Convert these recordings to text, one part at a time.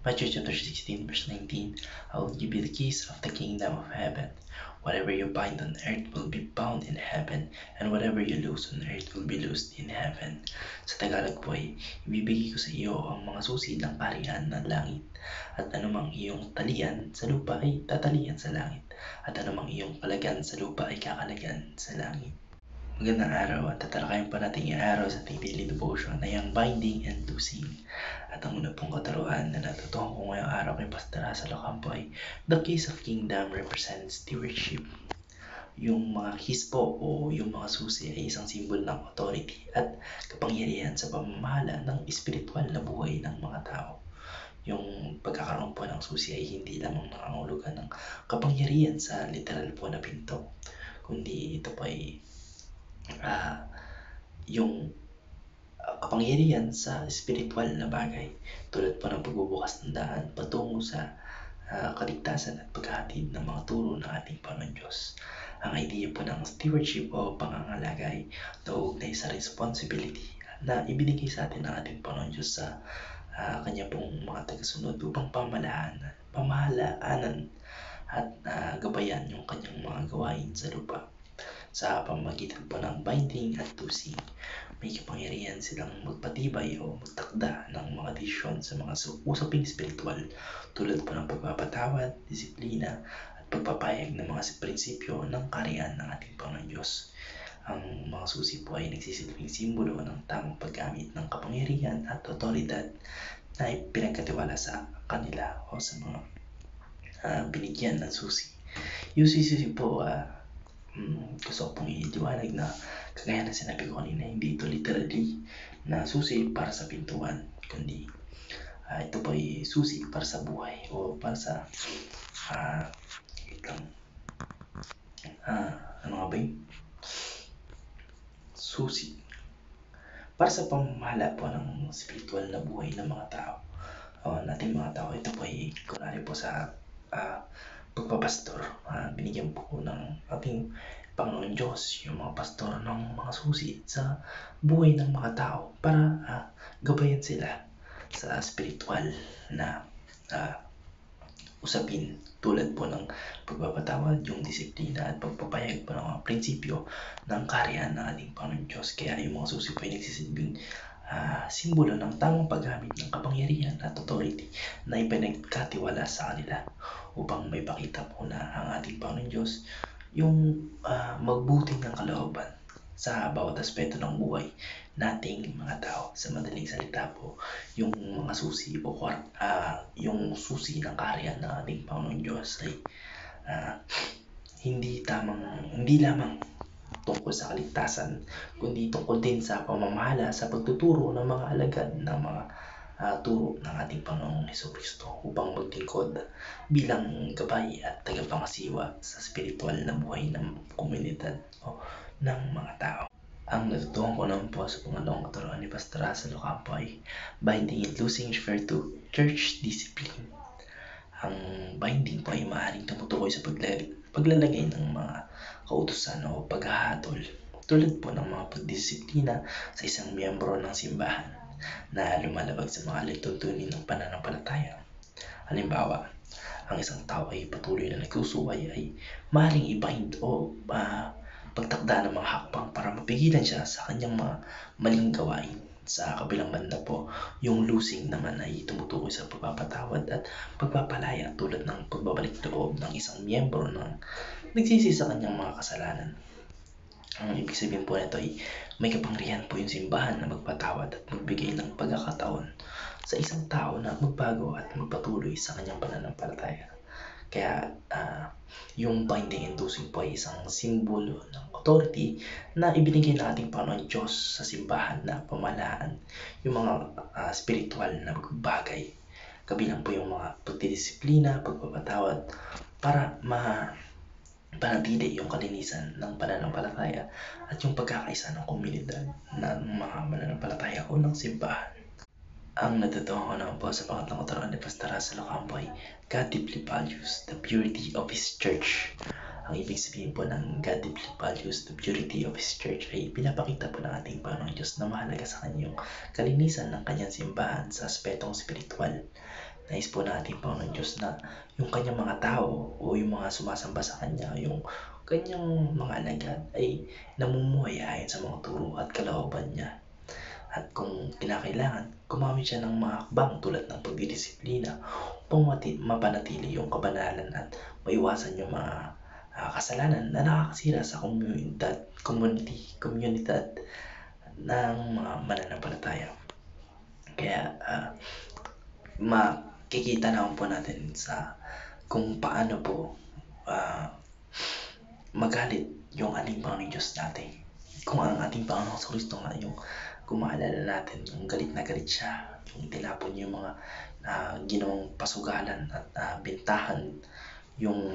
Matthew chapter 16, verse 19, I will give you the keys of the kingdom of heaven. Whatever you bind on earth will be bound in heaven, and whatever you loose on earth will be loosed in heaven. Sa Tagalog po ay, ibibigay ko sa iyo ang mga susi ng kaharian ng langit, at anumang iyong talian sa lupa ay tatalian sa langit, at anumang iyong kalagan sa lupa ay kakalagan sa langit. Magandang araw at tatalakayin pa natin yung araw sa ating daily devotion ay ang binding and loosing. At ang una pong katuruan na natutuhan ko ngayong araw kay Pastor Hazel Ocampo ay the keys of kingdom represents stewardship. Yung mga keys po o yung mga susi ay isang simbolo ng authority at kapangyarihan sa pamamahala ng espiritual na buhay ng mga tao. Yung pagkakaroon po ng susi ay hindi lamang nangangahulugan ng kapangyarihan sa literal po na pinto, kundi ito po ay yung kapangyarihan sa spiritual na bagay, tulad po ng pagbubukas ng daan patungo sa kaligtasan at paghahatid ng mga turo ng ating Panginoon Diyos. Ang idea po ng stewardship o pangangalaga ay nauugnay sa responsibility na ibinigay sa atin ng ating Panginoon Diyos sa kanya pong mga tagasunod upang pamahalaanan at gabayan yung kanyang mga gawain sa lupa. Sa pamamagitan po ng binding at loosing, may kapangyarihan silang magpatibay o magtakda ng mga desisyon sa mga usaping spiritual, tulad po ng pagpapatawad, disiplina, at pagpapayag ng mga prinsipyo ng kaharian ng ating Panginoon Diyos. Ang mga susi po ay nagsisilbing simbolo ng tamang paggamit ng kapangyarihan at otoridad na ipinagkatiwala sa kanila o sa mga binigyan ng susi. Yung susi po, gusto ko pong iliwanag na kagaya na sinabi ko kanina, hindi ito literally na susi para sa pintuan, kundi ito po ay susi para sa buhay o para sa ano nga ba yun? Susi para sa pamamahala po ng spiritual na buhay ng mga tao o nating mga tao. Ito po ay kunwari po sa pagpapastor, binigyan po ng ating Panginoon Diyos yung mga pastor ng mga susi sa buhay ng mga tao para gabayan sila sa spiritual na usapin, tulad po ng pagpapatawad, yung disiplina at pagpapayag po ng mga prinsipyo ng kaharian ng ating Panginoon Diyos. Kaya yung mga susi po ay nagsisilbing simbolo ng tamang paggamit ng kapangyarihan at authority na ipinagkatiwala sa kanila upang may pakita po na ang ating Panginoon Diyos yung magbuti ng kalooban sa bawat aspeto ng buhay nating mga tao. Sa madaling salita po, yung mga susi o yung susi ng kaharian ng ating Panginoon Diyos ay hindi lamang tungkol sa kaligtasan, kundi tungkol din sa pamamahala sa pagtuturo ng mga alagad ng mga turo ng ating Panginoong Hesukristo upang maglingkod bilang gabay at tagapangasiwa sa spiritual na buhay ng komunidad o ng mga tao. Ang natutuhan ko naman po sa pangalawang katuruan ni Pastor Hazel Ocampo ay binding and loosing refer to church discipline. Ang binding po ay maaaring tumutukoy sa paglalagay ng mga kautusan o paghahatol, tulad po ng mga pagdisiplina sa isang miyembro ng simbahan na lumalabag sa mga alituntunin ng pananampalataya. Halimbawa, ang isang tao ay patuloy na nagsusuway ay maaaring i-bind o pagtakda ng mga hakbang para mapigilan siya sa kanyang mga maling gawain. Sa kabilang banda po, yung loosing naman ay tumutukoy sa pagpapatawad at pagpapalaya, tulad ng pagbabalik loob ng isang miyembro ng nagsisi sa kanyang mga kasalanan. Ang ibig sabihin po nito ay may kapangyarihan po yung simbahan na magpatawad at magbigay ng pagkakataon sa isang tao na magbago at magpatuloy sa kanyang pananampalataya. Kaya yung binding and loosing po ay isang simbolo ng authority na ibinigay ng ating Panginoon Diyos sa simbahan na pamahalaan yung mga spiritual na bagay. Kabilang po yung mga pagdidisiplina, pagpapatawad para panatili yung kalinisan ng pananampalataya at yung pagkakaisa ng komunidad ng mga mananampalataya o ng simbahan. Ang natutuhan ko naman po sa pangatlong katuruan ni Pastor Hazel Ocampo ay God deeply values the purity of His church. Ang ibig sabihin po ng God deeply values the purity of His church ay pinapakita po ng ating Panginoon Diyos na mahalaga sa kanya yung kalinisan ng kanyang simbahan sa aspetong spiritual Nais po ng ating Panginoon Diyos na yung kanyang mga tao o yung mga sumasamba sa kanya, yung kanyang mga alagad ay namumuhay ayon sa mga turo at kalooban niya. At kung kinakailangan, gumamit siya ng mga hakbang tulad ng pagdidisiplina upang mapanatili yung kabanalan at maiwasan yung mga kasalanan na nakakasira sa komunidad ng mga mananampalataya. Kaya makikita naman po natin sa kung paano po magalit yung ating Panginoong Diyos natin. Kung ang ating Panginoong Kristo nga yung kung maalala natin, yung galit na galit siya, yung tinapon niya yung mga ginawang pasugalan at bentahan, yung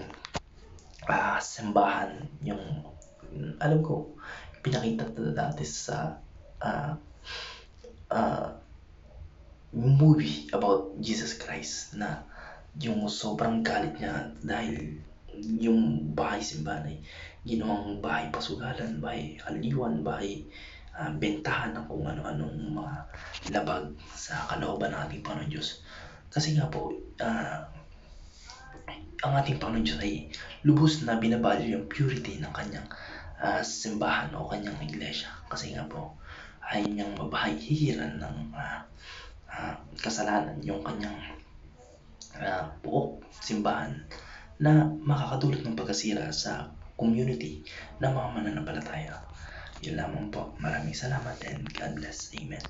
simbahan, yung alam ko, pinakita dati sa movie about Jesus Christ na yung sobrang galit niya dahil yung bahay simbahan ay ginawang bahay pasugalan, bahay aliwan, bahay bentahan ng kung ano-anong mga labag sa kalooban ng ating Panginoon Diyos. Kasi nga po, ang ating Panginoon Diyos ay lubos na binabalyo yung purity ng kanyang simbahan o kanyang iglesia. Kasi nga po, ay niyang mabahihiran ng kasalanan yung kanyang buok simbahan na makakadulot ng pagkasira sa community ng mga mananampalataya. Yun lamang po. Maraming salamat and God bless. Amen.